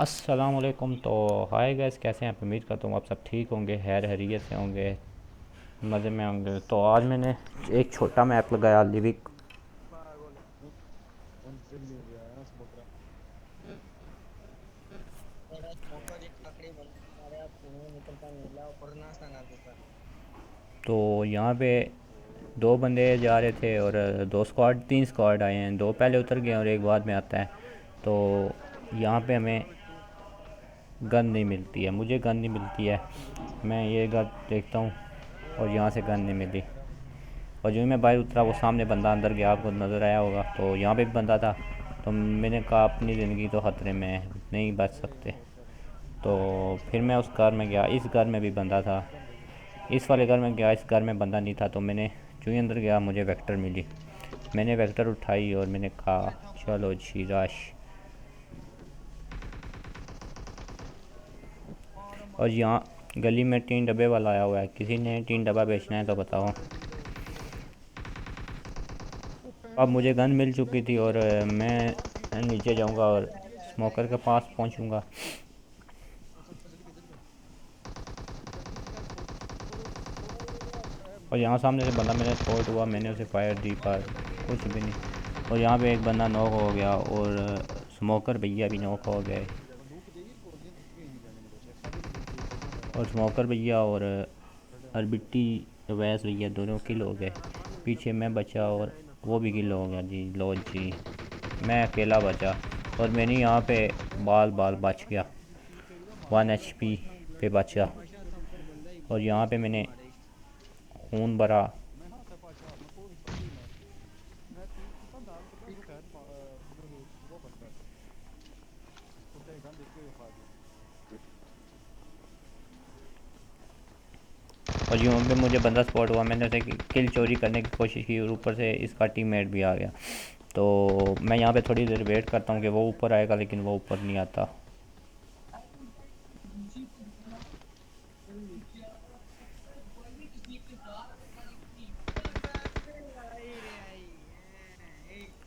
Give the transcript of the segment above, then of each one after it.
अस्सलाम वालेकुम। तो हाय गैस, कैसे हैं आप? उम्मीद करता हूँ आप सब ठीक होंगे, खैर खैरियत से होंगे, मज़े में होंगे। तो आज मैंने एक छोटा मैप लगाया लिविक। थोड़ा स्मोकर एक काकड़ी बंद मारे आप मुंह निकलता नीला ऊपर नाश्ता ना देता। तो यहाँ पे दो बंदे जा रहे थे और दो स्क्वाड, तीन स्क्वाड आए हैं, दो पहले उतर गए और एक बाद में आता है। तो यहाँ पे हमें गन नहीं मिलती है, मुझे गन नहीं मिलती है। मैं ये गन देखता हूँ और यहाँ से गन नहीं मिली। और जो ही मैं बाहर उतरा वो सामने बंदा अंदर गया, आपको नज़र आया होगा। तो यहाँ पे भी बंदा था। तो मैंने कहा अपनी ज़िंदगी तो ख़तरे में है, नहीं बच सकते। तो फिर मैं उस घर में गया, इस घर में भी बंदा था। इस वाले घर में गया, इस घर में बंदा नहीं था। तो मैंने जो ही अंदर गया मुझे वेक्टर मिली। मैंने वेक्टर उठाई और मैंने कहा चलो जी राश। और यहाँ गली में 3 डब्बे वाला आया हुआ है, किसी ने 3 डब्बा बेचना है तो बताओ। अब मुझे गन मिल चुकी थी और मैं नीचे जाऊंगा और स्मोकर के पास पहुंचूंगा। और यहाँ सामने से बंदा मेरे स्पॉट हुआ, मैंने उसे फायर दी पर कुछ भी नहीं। और यहाँ पे एक बंदा नॉक हो गया और स्मोकर भैया भी नॉक हो गए। और स्मोकर भैया और अरबिट्टी वैस भैया दोनों किल हो गए। पीछे मैं बचा और वो भी किल हो गया जी। लो जी, मैं अकेला बचा और मैंने यहाँ पे बाल बाल बच गया, 1 HP पे बचा। और यहाँ पे मैंने खून भरा। और यूँ पे मुझे बंदा स्पॉट हुआ, मैंने उसे किल चोरी करने की कोशिश की और ऊपर से इसका टीममेट भी आ गया। तो मैं यहाँ पे थोड़ी देर वेट करता हूँ कि वो ऊपर आएगा, लेकिन वो ऊपर नहीं आता।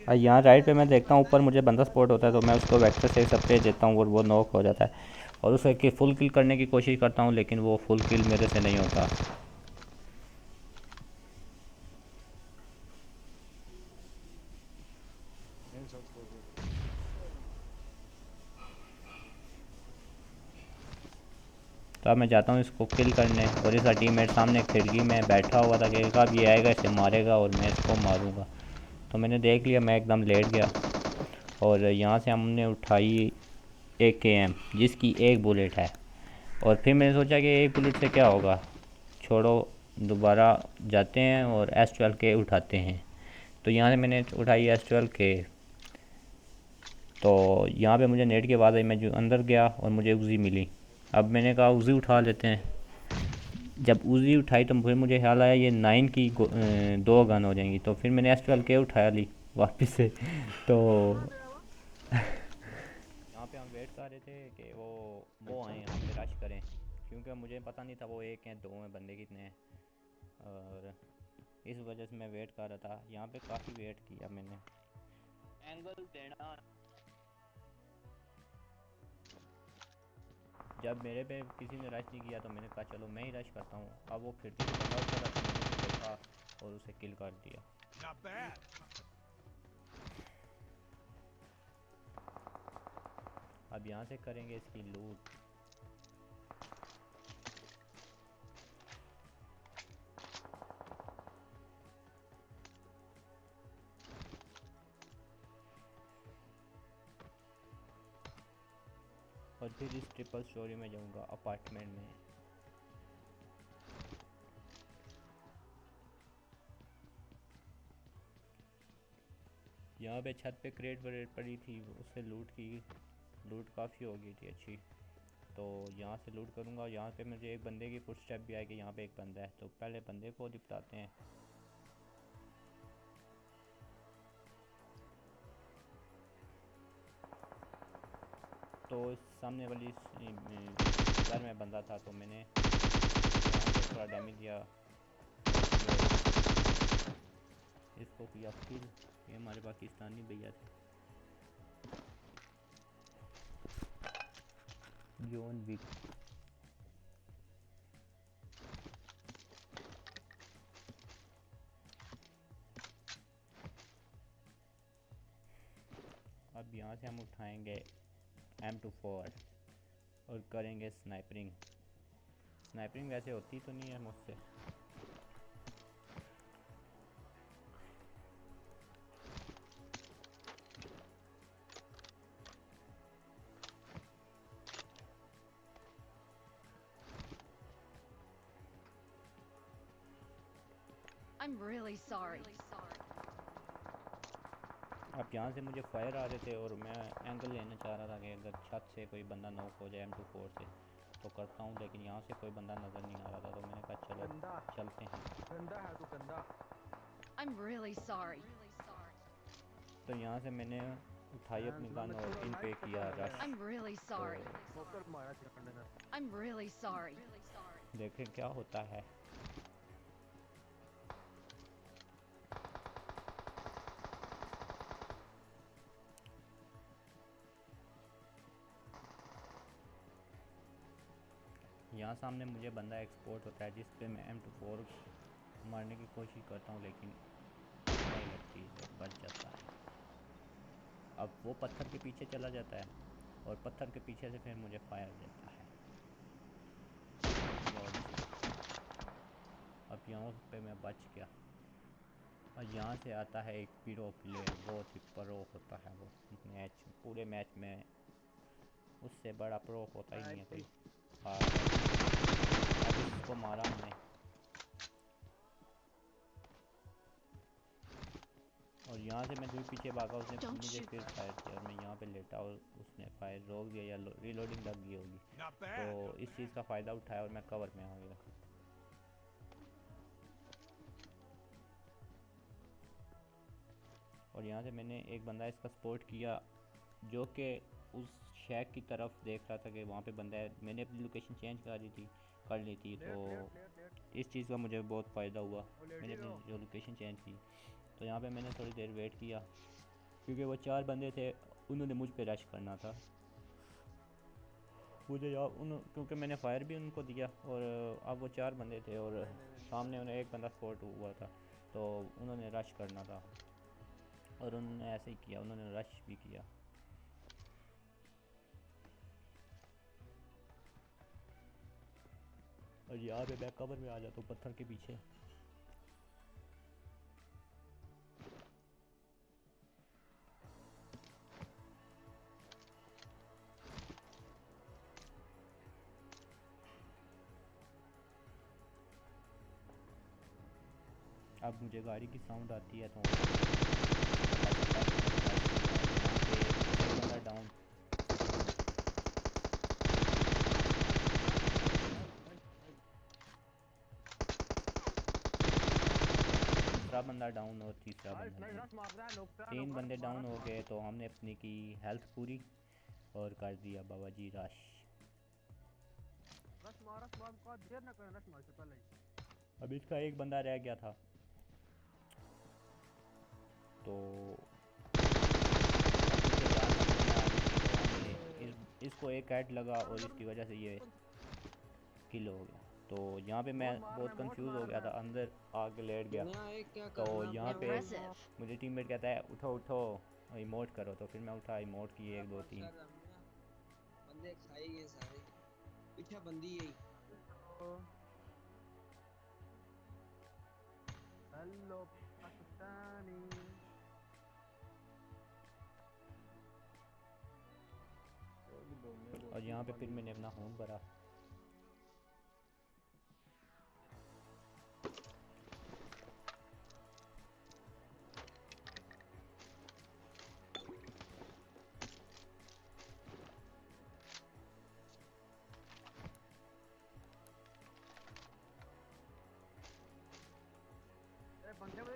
और यहाँ राइट पे मैं देखता हूँ ऊपर मुझे बंदा स्पॉट होता है, तो मैं उसको वेक्टर से सब देता हूँ और वो नॉक हो जाता है। और उसे फुल किल करने की कोशिश करता हूँ, लेकिन वो फुल किल मेरे से नहीं होता। तो अब मैं जाता हूँ इसको किल करने, और इसका टीममेट सामने खिड़की में बैठा हुआ था कि अब ये आएगा इसे मारेगा और मैं इसको मारूंगा। तो मैंने देख लिया, मैं एकदम लेट गया और यहाँ से हमने उठाई AKM जिसकी एक बुलेट है। और फिर मैंने सोचा कि एक बुलेट से क्या होगा, छोड़ो, दोबारा जाते हैं और S12K उठाते हैं। तो यहाँ से मैंने उठाई S12K। तो यहाँ पे मुझे नेट के बाद आई, मैं जो अंदर गया और मुझे उजी मिली। अब मैंने कहा उजी उठा लेते हैं। जब उजी उठाई तो फिर मुझे ख्याल आया ये 9 की दो गन हो जाएंगी। तो फिर मैंने S12K उठा ली वापस से। तो यहाँ पे हम वेट कर रहे थे कि वो आए हम पे रश करें, क्योंकि मुझे पता नहीं था वो एक हैं दो हैं बंदे कितने हैं। और इस वजह से मैं वेट कर रहा था, यहाँ पे काफ़ी वेट किया मैंने। जब मेरे पे किसी ने रश नहीं किया तो मैंने कहा चलो मैं ही रश करता हूँ। अब वो खिड़की से बंदा उतर रहा था, मैंने उसे देखा और उसे किल कर दिया। अब यहाँ से करेंगे इसकी लूट। और फिर इस ट्रिपल स्टोरी में जाऊँगा अपार्टमेंट में। यहाँ पे छत पे क्रेट व्रेट पड़ी थी, उससे लूट की। लूट काफ़ी हो गई थी अच्छी। तो यहाँ से लूट करूँगा। यहाँ पे मुझे एक बंदे की फुट स्टेप भी आए कि यहाँ पे एक बंदा है, तो पहले बंदे को निपटाते हैं। तो सामने वाली घर में बंदा था, तो मैंने यहाँ पे थोड़ा डैमेज दिया। इसको किया किल। ये हमारे पाकिस्तानी भैया थे। John Wick. अब यहाँ से हम उठाएंगे M24 और करेंगे स्नाइपरिंग। स्नाइपरिंग वैसे होती तो नहीं है मुझसे। I'm really sorry. अब यहाँ से मुझे फायर आ रहे थे और मैं एंगल लेना चाह रहा था कि अगर छत से कोई बंदा नॉक हो जाए M24 से तो करता हूँ, लेकिन यहाँ से कोई बंदा नज़र नहीं आ रहा था, तो मैंने कहा चलो चलते हैं। गंदा है तू गंदा। I'm really sorry. तो यहाँ से मैंने उठाई अपनी गन और इन पे किया रश। I'm really sorry. ठोकर मारा चिकन ने। I'm really sorry. देखें क्या होता है। यहाँ सामने मुझे बंदा एक्सपोर्ट होता है जिस पे मैं M24 मारने की कोशिश करता हूँ, लेकिन नहीं लगती, तो बच जाता है। अब वो पत्थर के पीछे चला जाता है और पत्थर के पीछे से फिर मुझे फायर देता है। अब यहाँ पे मैं बच गया। और यहाँ से आता है एक प्रो प्लेयर, बहुत ही प्रो होता है वो मैच, पूरे मैच में उससे बड़ा प्रो होता ही नहीं है कोई। हाँ, अब इसको मारा हमने और यहाँ से मैं दूर पीछे भागा, उसने Don't मुझे shoot. फिर फायर किया और मैं यहाँ पे लेटा और उसने फायर रोक दिया या रीलोडिंग लग गई होगी, तो इस चीज़ का फ़ायदा उठाया और मैं कवर में आ गया। और यहाँ से मैंने एक बंदा इसका सपोर्ट किया जो कि उस शैक की तरफ देख रहा था कि वहाँ पे बंदा है। मैंने अपनी लोकेशन चेंज कर ली थी, तो इस चीज़ का मुझे बहुत फ़ायदा हुआ। मैंने अपनी जो लोकेशन चेंज की, तो यहाँ पे मैंने थोड़ी देर वेट किया क्योंकि वो 4 बंदे थे, उन्होंने मुझ पे रश करना था मुझे यार क्योंकि मैंने फायर भी उनको दिया और अब वो 4 बंदे थे और सामने उन्हें एक बंदा स्पॉट हुआ था, तो उन्होंने रश करना था और उन्होंने ऐसे ही किया, उन्होंने रश भी किया। और यहाँ पे मैं कवर में आ जाता हूँ पत्थर के पीछे। अब मुझे गाड़ी की साउंड आती है तो बंदा डाउन। दूसरा बंदा डाउन और तीसरा बंदा डाउन। 3 बंदे डाउन हो गए, तो हमने अपनी की हेल्थ पूरी और कर दिया बाबा जी रश। अब इसका एक बंदा रह गया था, तो इसको एक ऐड लगा और इसकी वजह से ये किल हो गया। तो यहाँ पे मैं बहुत कंफ्यूज हो गया था, अंदर आके लेट गया। तो यहाँ पे Impressive. मुझे टीममेट कहता है उठो उठो इमोट करो, तो फिर मैं उठा, इमोट किए 1 2 3। बंदे खाए गए सारे, पीछे बंदी है। हेलो पाकिस्तानी। और यहाँ पे फिर मैंने अपना खून भरा।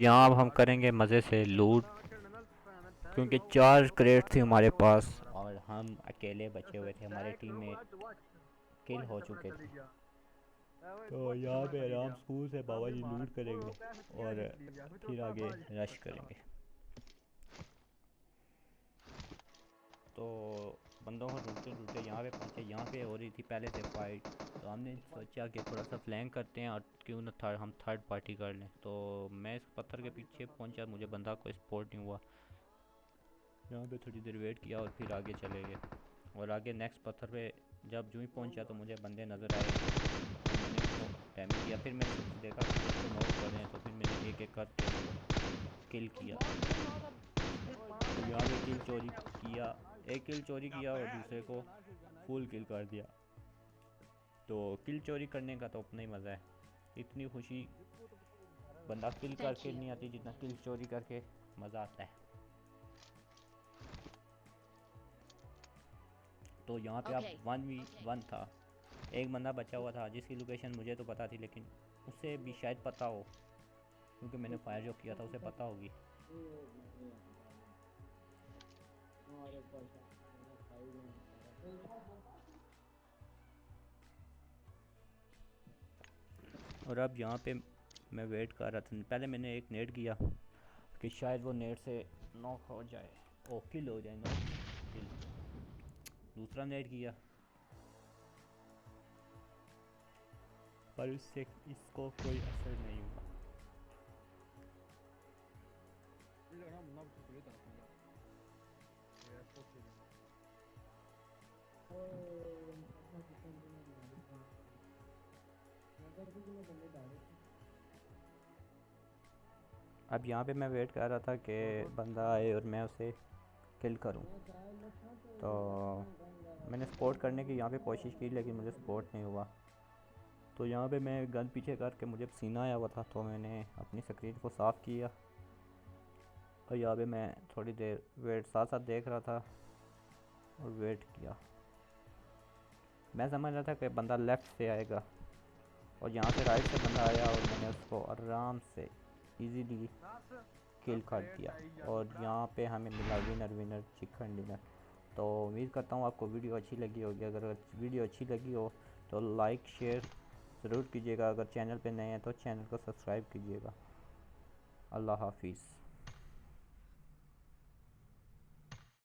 यहाँ अब हम करेंगे मज़े से लूट, क्योंकि 4 क्रेट थी हमारे पास और हम अकेले बचे हुए थे, हमारे टीम में किल हो चुके थे। तो यहाँ पे आराम स्कूल से बाबा जी लूट करेंगे और फिर आगे रश करेंगे। तो बंदों को ढूंढते ढूंढते यहाँ पे पहुँचे। यहाँ पे हो रही थी पहले से फाइट, तो हमने सोचा कि थोड़ा सा फ्लैंक करते हैं और क्यों ना हम थर्ड पार्टी कर लें। तो मैं इस पत्थर के पीछे पहुँचा, मुझे बंदा कोई स्पॉट नहीं हुआ। यहाँ पे थोड़ी देर वेट किया और फिर आगे चले गए। और आगे नेक्स्ट पत्थर पे जब यूँ ही पहुँचा तो मुझे बंदे नज़र आए, तो मैंने उसको डैमेज किया। फिर मैंने देखा कि उसको नॉक कर रहे हैं, तो फिर मैंने एक एक करके उसको किल किया। तो यहाँ पे किल चोरी किया, एक किल चोरी किया और दूसरे को फुल किल कर दिया। तो किल चोरी करने का तो अपना ही मज़ा है, इतनी खुशी बंदा किल करके नहीं आती जितना किल चोरी करके मज़ा आता है। तो यहाँ पे अब 1v1 था, एक बंदा बचा हुआ था जिसकी लोकेशन मुझे तो पता थी, लेकिन उसे भी शायद पता हो क्योंकि मैंने फायर जो किया था उसे पता होगी। और अब यहाँ पे मैं वेट कर रहा था, पहले मैंने एक नेट किया कि शायद वो नेट से नॉक हो जाए, ओ किल हो जाए, नॉक किल। दूसरा नेट किया पर उससे इसको कोई असर नहीं हुआ। अब यहाँ पे मैं वेट कर रहा था कि बंदा आए और मैं उसे किल करूं। तो मैंने स्पॉट करने की यहाँ पे कोशिश की लेकिन मुझे स्पॉट नहीं हुआ। तो यहाँ पे मैं गन पीछे करके मुझे पसीना आया हुआ था, तो मैंने अपनी स्क्रीन को साफ़ किया और यहाँ पे मैं थोड़ी देर वेट साथ साथ देख रहा था और वेट किया। मैं समझ रहा था कि बंदा लेफ़्ट से आएगा और यहाँ से राइट से बंदा आया और मैंने उसको आराम से इजीली किल कर दिया। और यहाँ पे हमें मिला विनर चिकन डिनर। तो उम्मीद करता हूँ आपको वीडियो अच्छी लगी होगी। अगर वीडियो अच्छी लगी हो तो लाइक शेयर ज़रूर कीजिएगा। अगर चैनल पे नए हैं तो चैनल को सब्सक्राइब कीजिएगा। अल्लाह हाफिज़।